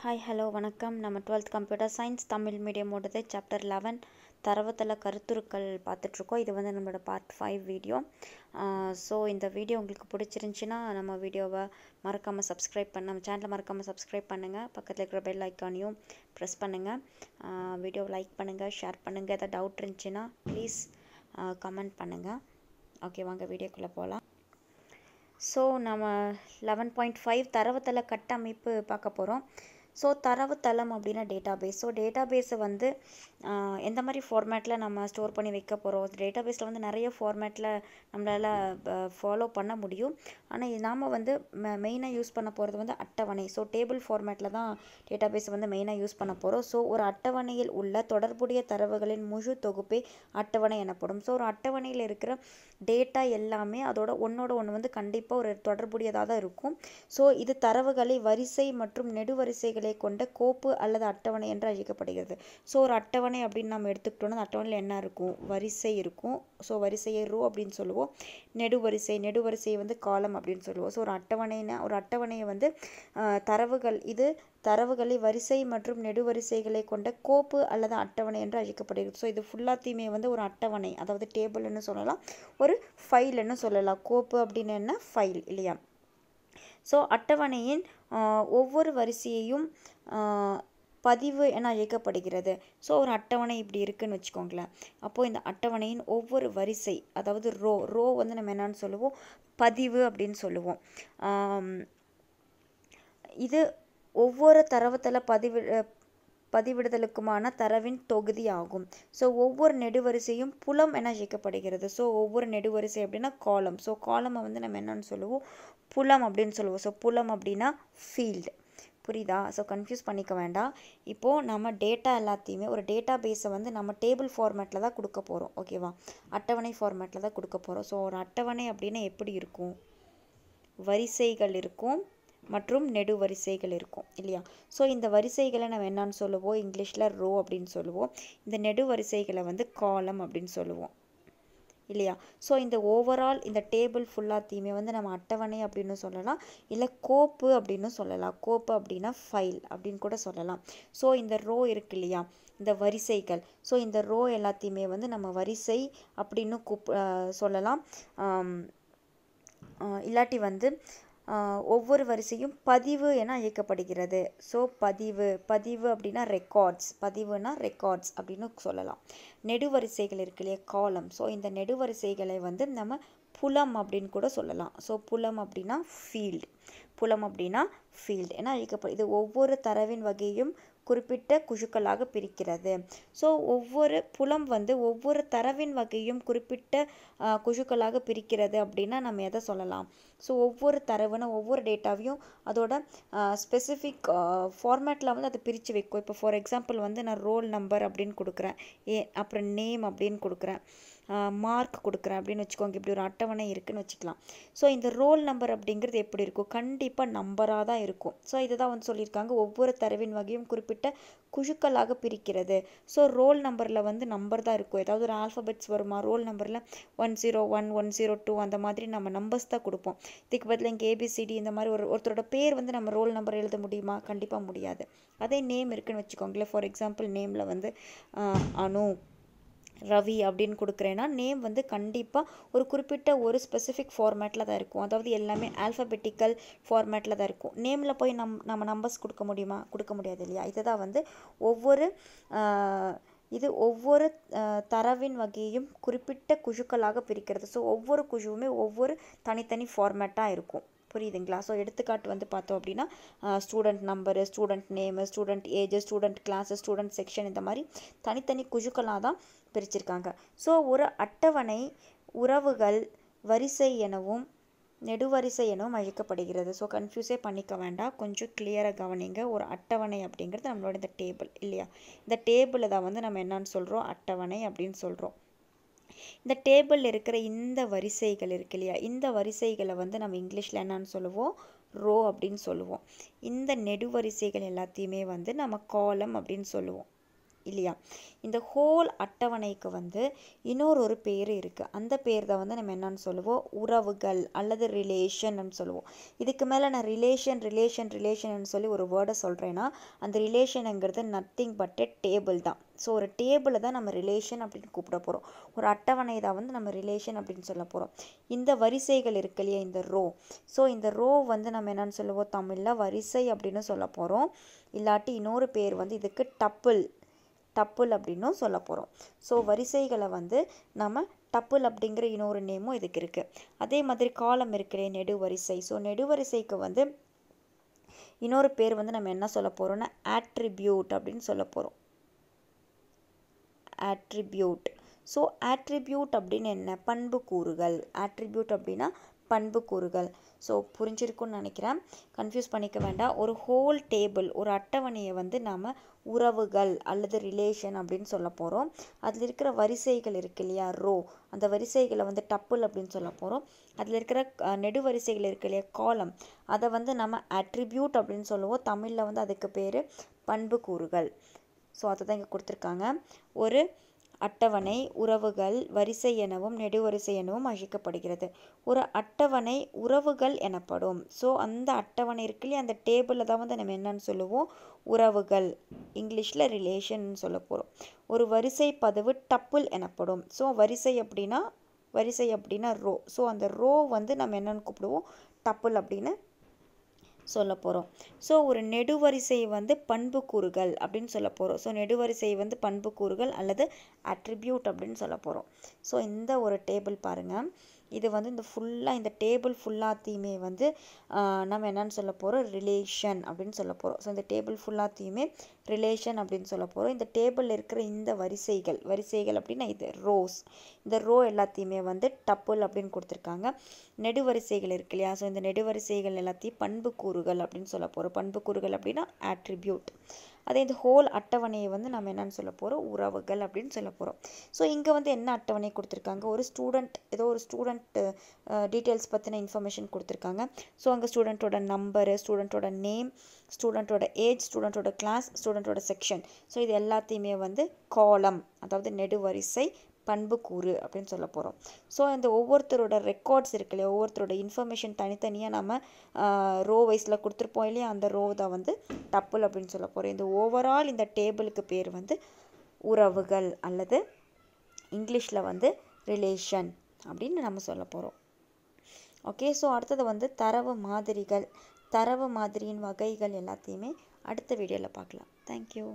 Hi hello வணக்கம். நம்ம 12th computer science Tamil மீடியமோடது சாப்டர் 11 தரவுத்தள கருத்துருக்கள் பார்த்துட்ருக்கோம். இது வந்து நம்மளோட பார்ட் 5 வீடியோ. ஸோ இந்த வீடியோ உங்களுக்கு பிடிச்சிருந்துச்சின்னா நம்ம வீடியோவை மறக்காமல் சப்ஸ்கிரைப் நம்ம சேனலை மறக்காமல் சப்ஸ்கிரைப் பண்ணுங்கள். பக்கத்தில் இருக்கிற பெல் ஐக்கானையும் ப்ரெஸ் பண்ணுங்கள். வீடியோவை லைக் பண்ணுங்கள், ஷேர் பண்ணுங்கள். எதாவது டவுட் இருந்துச்சுன்னா ப்ளீஸ் கமெண்ட் பண்ணுங்கள். ஓகே, வாங்க வீடியோக்குள்ளே போகலாம். ஸோ நம்ம 11.5 தரவுத்தள கட்டமைப்பு பார்க்க போகிறோம். ஸோ தரவுத்தளம் அப்படின்னா டேட்டாபேஸ். ஸோ டேட்டாபேஸை வந்து எந்த மாதிரி ஃபார்மேட்டில் நம்ம ஸ்டோர் பண்ணி வைக்க போகிறோம். டேட்டாபேஸில் வந்து நிறைய ஃபார்மேட்டில் நம்மளால் ஃபாலோ பண்ண முடியும். ஆனால் நாம் வந்து மெயினாக யூஸ் பண்ண போகிறது வந்து அட்டவணை. ஸோ டேபிள் ஃபார்மேட்டில் தான் டேட்டாபேஸ் வந்து மெயினாக யூஸ் பண்ண போகிறோம். ஸோ ஒரு அட்டவணையில் உள்ள தொடர்புடைய தரவுகளின் முழு தொகுப்பே அட்டவணை எனப்படும். ஸோ ஒரு அட்டவணையில் இருக்கிற டேட்டா எல்லாமே அதோட ஒன்றோட ஒன்று வந்து கண்டிப்பாக ஒரு தொடர்புடையதாக தான் இருக்கும். ஸோ இது தரவுகளை வரிசை மற்றும் நெடுவரிசைகளை கொண்ட கோப்பு அல்லது அட்டவணை என்று அழைக்கப்படுகிறது. ஸோ ஒரு அட்டவணை அப்படின்னு நம்ம எடுத்துக்கிட்டோம்னா அந்த அட்டவணையில் என்ன இருக்கும்? வரிசை இருக்கும். ஸோ வரிசையை ரோ அப்படின்னு சொல்லுவோம். நெடுவரிசையை வந்து காலம் அப்படின்னு சொல்லுவோம். ஸோ ஒரு அட்டவணையை வந்து தரவுகளை வரிசை மற்றும் நெடுவரிசைகளை கொண்ட கோப்பு அல்லது அட்டவணை என்று அழைக்கப்படுகிறது. ஸோ இது ஃபுல்லாத்தையுமே வந்து ஒரு அட்டவணை, அதாவது டேபிள்னு சொல்லலாம், ஒரு ஃபைல்னு சொல்லலாம். கோப்பு அப்படின்னு என்ன? ஃபைல் இல்லையா? ஸோ அட்டவணையின் ஒவ்வொரு வரிசையையும் பதிவு என அழைக்கப்படுகிறது. ஸோ ஒரு அட்டவணை இப்படி இருக்குன்னு வச்சுக்கோங்களேன். அப்போது இந்த அட்டவணையின் ஒவ்வொரு வரிசை, அதாவது ரோ வந்து நம்ம என்னன்னு சொல்லுவோம்? பதிவு அப்படின்னு சொல்லுவோம். இது ஒவ்வொரு தரவுத்தள பதிவிடுதலுக்குமான தரவின் தொகுதி ஆகும். ஸோ ஒவ்வொரு நெடுவரிசையும் புலம் என அழைக்கப்படுகிறது. ஸோ ஒவ்வொரு நெடுவரிசை அப்படின்னா காலம். ஸோ காலமை வந்து நம்ம என்னன்னு சொல்லுவோம்? புலம் அப்படின்னு சொல்லுவோம். ஸோ புலம் அப்படின்னா ஃபீல்டு. புரியுதா? ஸோ கன்ஃபியூஸ் பண்ணிக்க வேண்டாம். இப்போது நம்ம டேட்டா எல்லாத்தையுமே ஒரு டேட்டா பேஸை வந்து நம்ம டேபிள் ஃபார்மேட்டில் தான் கொடுக்க போகிறோம். ஓகேவா? அட்டவணை ஃபார்மேட்டில் தான் கொடுக்க போகிறோம். ஸோ ஒரு அட்டவணை அப்படின்னா எப்படி இருக்கும்? வரிசைகள் இருக்கும் மற்றும் நெடுவரிசைகள் இருக்கும் இல்லையா? ஸோ இந்த வரிசைகளை நம்ம என்னன்னு சொல்லுவோம்? இங்கிலீஷில் ரோ அப்படின்னு சொல்லுவோம். இந்த நெடுவரிசைகளை வந்து காலம் அப்படின்னு சொல்லுவோம் இல்லையா? ஸோ இந்த ஓவரால் இந்த டேபிள் ஃபுல்லாத்தையுமே வந்து நம்ம அட்டவணை அப்படின்னு சொல்லலாம், இல்லை கோப்பு அப்படின்னு சொல்லலாம். கோப்பு அப்படின்னா ஃபைல் அப்படின்னு கூட சொல்லலாம். ஸோ இந்த ரோ இருக்கு இல்லையா, இந்த வரிசைகள். ஸோ இந்த ரோ எல்லாத்தையுமே வந்து நம்ம வரிசை அப்படின்னு சொல்லலாம். இல்லாட்டி வந்து ஒவ்வொரு வரிசையும் பதிவு என அழைக்கப்படுகிறது. ஸோ பதிவு அப்படின்னா ரெக்கார்ட்ஸ் அப்படின்னு சொல்லலாம். நெடுவரிசைகள் இருக்கு இல்லையா, காலம். ஸோ இந்த நெடுவரிசைகளை வந்து நம்ம புலம் அப்படின்னு கூட சொல்லலாம். ஸோ புலம் அப்படின்னா ஃபீல்டு என அழைக்கப்படுது. இது ஒவ்வொரு தரவின் வகையும் குறிப்பிட்ட குழுக்களாக பிரிக்கிறது. ஸோ ஒவ்வொரு புலம் வந்து ஒவ்வொரு தரவின் வகையும் குறிப்பிட்ட குழுக்களாக பிரிக்கிறது அப்படின்னா நம்ம எதை சொல்லலாம்? ஸோ ஒவ்வொரு தரவுனா ஒவ்வொரு டேட்டாவையும் அதோட ஸ்பெசிஃபிக் ஃபார்மேட்டில் வந்து அதை பிரித்து வைக்கும். இப்போ ஃபார் எக்ஸாம்பிள் வந்து நான் ரோல் நம்பர் அப்படின்னு கொடுக்குறேன், அப்புறம் நேம் அப்படின்னு கொடுக்குறேன், மார்க் கொடுக்குறேன் அப்படின்னு வச்சுக்கோங்க. இப்படி ஒரு அட்டவணை இருக்குன்னு வச்சுக்கலாம். ஸோ இந்த ரோல் நம்பர் அப்படிங்கிறது எப்படி இருக்கும்? கண்டிப்பாக நம்பராக தான் இருக்கும். ஸோ இதுதான் வந்து சொல்லியிருக்காங்க, ஒவ்வொரு தரவின் வகையும் குறிப்பிட்ட குழுக்களாக பிரிக்கிறது. ஸோ ரோல் நம்பரில் வந்து நம்பர் தான் இருக்கும். ஏதாவது ஒரு ஆல்ஃபபெட்ஸ் வருமா? ரோல் நம்பரில் 101, 102 அந்த மாதிரி நம்ம நம்பர்ஸ் தான் கொடுப்போம். இதுக்கு பதில் இங்கே ABCD இந்த மாதிரி ஒருத்தரோட பேர் வந்து நம்ம ரோல் நம்பர் எழுத முடியுமா? கண்டிப்பாக முடியாது. அதே நேம் இருக்குன்னு வச்சுக்கோங்களேன். ஃபார் எக்ஸாம்பிள் நேமில் வந்து அனு, ரவி அப்படின்னு கொடுக்குறேன்னா நேம் வந்து கண்டிப்பாக ஒரு குறிப்பிட்ட ஒரு ஸ்பெசிஃபிக் ஃபார்மேட்டில் தான் இருக்கும். அதாவது எல்லாமே ஆல்ஃபபெட்டிக்கல் ஃபார்மேட்டில் தான் இருக்கும். நேமில் போய் நம்ம நம்பர்ஸ் கொடுக்க முடியுமா? கொடுக்க முடியாது இல்லையா? இதை தான் வந்து ஒவ்வொரு தரவின் வகையும் குறிப்பிட்ட குழுக்களாக பிரிக்கிறது. ஸோ ஒவ்வொரு குழுவுமே ஒவ்வொரு தனித்தனி ஃபார்மேட்டாக இருக்கும். புரியுதுங்களா? ஸோ எடுத்துக்காட்டு வந்து பார்த்தோம் அப்படின்னா student number, student name, student age, student class, student section, இந்த மாதிரி தனித்தனி குழுக்களாக தான் பிரிச்சிருக்காங்க. ஸோ ஒரு அட்டவணை உறவுகள் வரிசை எனவும் நெடுவரிசை எனவும் அழைக்கப்படுகிறது. ஸோ கன்ஃபியூஸே பண்ணிக்க வேண்டாம், கொஞ்சம் கிளியராக கவனிங்க. ஒரு அட்டவணை அப்படிங்கிறது நம்மளோட இந்த டேபிள் இல்லையா? இந்த டேபிளை தான் வந்து நம்ம என்னன்னு சொல்கிறோம்? அட்டவணை அப்படின்னு சொல்கிறோம். இந்த டேபிளில் இருக்கிற இந்த வரிசைகள் இருக்கு இல்லையா, இந்த வரிசைகளை வந்து நம்ம இங்கிலீஷில் என்னன்னு சொல்லுவோம்? ரோ அப்படின்னு சொல்லுவோம். இந்த நெடுவரிசைகள் எல்லாத்தையுமே வந்து நம்ம காலம் அப்படின்னு சொல்லுவோம். இல்லையா? இந்த ஹோல் அட்டவணைக்கு வந்து இன்னொரு பேர் இருக்குது. அந்த பேர் தான் வந்து நம்ம என்னன்னு சொல்லுவோம், உறவுகள் அல்லது ரிலேஷன் சொல்லுவோம். இதுக்கு மேலே நான் ரிலேஷன் சொல்லி ஒரு வேர்டை சொல்கிறேன்னா அந்த ரிலேஷனுங்கிறது நத்திங் பட் டேபிள் தான். ஸோ ஒரு டேபிளை தான் நம்ம ரிலேஷன் அப்படின்னு கூப்பிட போகிறோம். ஒரு அட்டவணை தான் வந்து நம்ம ரிலேஷன் அப்படின்னு சொல்ல போகிறோம். இந்த வரிசைகள் இருக்கு இல்லையா, இந்த ரோ. ஸோ இந்த ரோ வந்து நம்ம என்னன்னு சொல்லுவோம், தமிழில் வரிசை அப்படின்னு சொல்ல போகிறோம். இல்லாட்டி இன்னொரு பேர் வந்து இதுக்கு டப்புள் அப்படின்னும் சொல்ல போகிறோம். ஸோ வரிசைகளை வந்து நம்ம டப்புள் அப்படிங்கிற இன்னொரு நேமும் இதுக்கு இருக்குது. அதே மாதிரி காலம் இருக்குல்லையே, நெடுவரிசை. ஸோ நெடுவரிசைக்கு வந்து இன்னொரு பேர் வந்து நம்ம என்ன சொல்ல போகிறோம்னா ஆட்ரிபியூட் அப்படின்னு சொல்ல போகிறோம். ஆட்ரிபியூட். ஸோ ஆட்ரிபியூட் அப்படின்னு என்ன, பண்புக்கூறுகள். ஆட்ரிபியூட் அப்படின்னா பண்புக்கூறுகள். ஸோ புரிஞ்சிருக்குன்னு நினைக்கிறேன், கன்ஃபியூஸ் பண்ணிக்க வேண்டாம். ஒரு ஹோல் டேபிள், ஒரு அட்டவணையை வந்து நாம் உறவுகள் அல்லது ரிலேஷன் அப்படின்னு சொல்ல போகிறோம். அதில் இருக்கிற வரிசைகள் இருக்கு இல்லையா, ரோ, அந்த வரிசைகளை வந்து டப்புள் அப்படின்னு சொல்ல போகிறோம். அதில் இருக்கிற நெடுவரிசைகள் இருக்கு இல்லையா, காலம், அதை வந்து நம்ம ஆட்ரிபியூட் அப்படின்னு சொல்லுவோம். தமிழில் வந்து அதுக்கு பேர் பண்புக்கூறுகள். ஸோ அதை தான் இங்கே கொடுத்துருக்காங்க. ஒரு அட்டவணை உறவுகள் வரிசை எனவும் நெடுவரிசை எனவும் அழைக்கப்படுகிறது. ஒரு அட்டவணை உறவுகள் எனப்படும். ஸோ அந்த அட்டவணை இருக்கு இல்லையா, அந்த டேபிளில் தான் வந்து நம்ம என்னன்னு சொல்லுவோம், உறவுகள், இங்கிலீஷில் ரிலேஷன் சொல்ல போகிறோம். ஒரு வரிசை பதிவு டப்புள் எனப்படும். ஸோ வரிசை அப்படின்னா ரோ. ஸோ அந்த ரோ வந்து நம்ம என்னன்னு கூப்பிடுவோம், டப்புள் அப்படின்னு சொல்ல போகிறோம். ஸோ ஒரு நெடுவரிசை வந்து பண்புக்கூறுகள் அப்படின்னு சொல்ல போகிறோம். ஸோ நெடுவரிசை வந்து பண்புக்கூறுகள் அல்லது அட்ரிபியூட் அப்படின்னு சொல்ல போகிறோம். ஸோ இந்த ஒரு டேபிள் பாருங்கள், இது வந்து இந்த டேபிள் ஃபுல்லாத்தையுமே வந்து நம்ம என்னன்னு சொல்ல போகிறோம், ரிலேஷன் அப்படின்னு சொல்ல போகிறோம். ஸோ இந்த டேபிள் ஃபுல்லாத்தையுமே ரிலேஷன் அப்படின்னு சொல்ல போகிறோம். இந்த டேபிளில் இருக்கிற இந்த வரிசைகள் அப்படின்னா இது ரோஸ், இந்த ரோ எல்லாத்தையுமே வந்து டப்புள் அப்படின்னு கொடுத்துருக்காங்க. நெடுவரிசைகள் இருக்கு இல்லையா, ஸோ இந்த நெடுவரிசைகள் எல்லாத்தையும் பண்புக்கூறுகள் அப்படின்னு சொல்ல போகிறோம். பண்புக்கூறுகள் அப்படின்னா ஆட்ரிபியூட். அதே இந்த ஹோல் அட்டவணையை வந்து நம்ம என்னன்னு சொல்ல போகிறோம், உறவுகள் அப்படின்னு சொல்ல போகிறோம். ஸோ இங்கே வந்து என்ன அட்டவணை கொடுத்துருக்காங்க, ஒரு ஸ்டூடெண்ட் டீட்டெயில்ஸ் பற்றின இன்ஃபர்மேஷன் கொடுத்துருக்காங்க. ஸோ அங்கே ஸ்டூடெண்ட்டோட நம்பரு, ஸ்டூடெண்ட்டோட நேம், ஸ்டூடெண்ட்டோட ஏஜ், ஸ்டூடெண்ட்டோட கிளாஸ், ஸ்டூடெண்ட்டோட செக்ஷன். ஸோ இது எல்லாத்தையுமே வந்து காலம், அதாவது நெடுவரிசை பண்புக்கூறு அப்படின்னு சொல்ல போகிறோம். ஸோ இந்த ஒவ்வொருத்தரோட ரெக்கார்ட்ஸ் இருக்கு இல்லையா, ஒவ்வொருத்தரோட இன்ஃபர்மேஷன் தனித்தனியாக நம்ம ரோ வைஸில் கொடுத்துருப்போம் இல்லையா, அந்த ரோ தான் வந்து டப்புள் அப்படின்னு சொல்ல போகிறோம். இந்த ஓவரால் இந்த டேபிளுக்கு பேர் வந்து உறவுகள் அல்லது இங்கிலீஷில் வந்து ரிலேஷன் அப்படின்னு நம்ம சொல்ல போகிறோம். ஓகே, ஸோ அடுத்தது வந்து தரவு மாதிரியின் வகைகள் எல்லாத்தையுமே அடுத்த வீடியோவில் பார்க்கலாம். தேங்க்யூ.